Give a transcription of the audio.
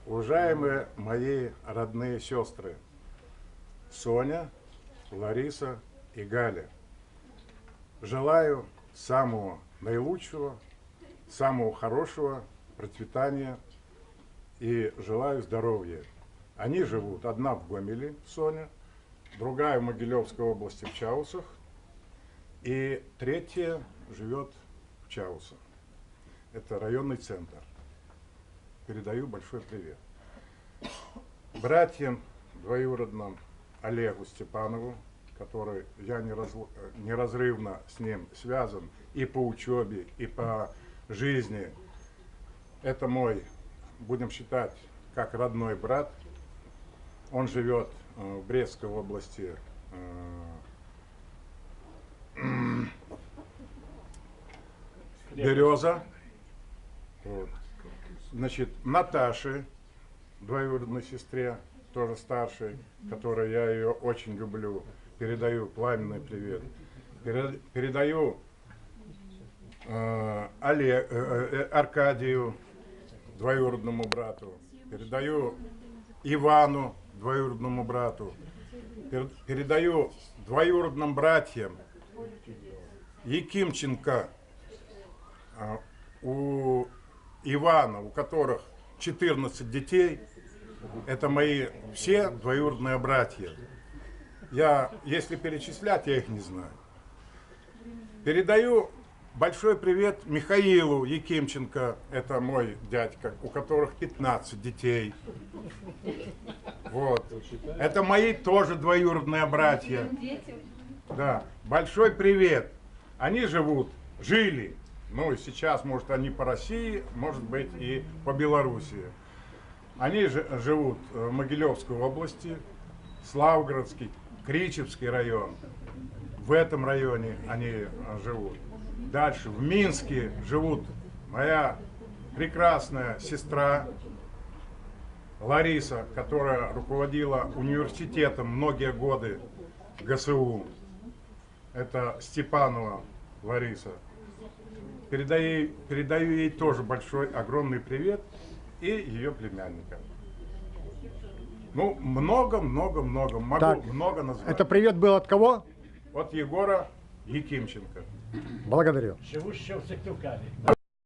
Уважаемые мои родные сестры Соня, Лариса и Галя, желаю самого наилучшего, самого хорошего процветания и желаю здоровья. Они живут, одна в Гомеле, Соня, другая в Могилевской области в Чаусах, и третья живет в Чаусах. Это районный центр. Передаю большой привет. Братьям двоюродным Олегу Степанову, который я неразрывно с ним связан и по учебе, и по жизни. Это мой, будем считать, как родной брат. Он живет в Брестской области, Береза. Вот. Значит, Наташе, двоюродной сестре, тоже старшей, которой я ее очень люблю, передаю пламенный привет. Передаю Аркадию, двоюродному брату. Передаю Ивану, двоюродному брату. Передаю двоюродным братьям Якимченко, у Ивана, у которых 14 детей. Это мои все двоюродные братья. Если перечислять, я их не знаю. Передаю большой привет Михаилу Якимченко, это мой дядька, у которых 15 детей. Вот. Это мои тоже двоюродные братья. Да. Большой привет. Они жили, ну и сейчас, может, они по России, может быть, и по Белоруссии. Они живут в Могилевской области, Славгородский, Кричевский район. В этом районе они живут. Дальше в Минске живут моя прекрасная сестра Лариса, которая руководила университетом многие годы ГСУ. Это Степанова Лариса. Передаю ей тоже большой, огромный привет и ее племянника. Ну, много. Могу много назвать. Это привет был от кого? От Егора Якимченко. Благодарю. Живущего в Сыктывкаре.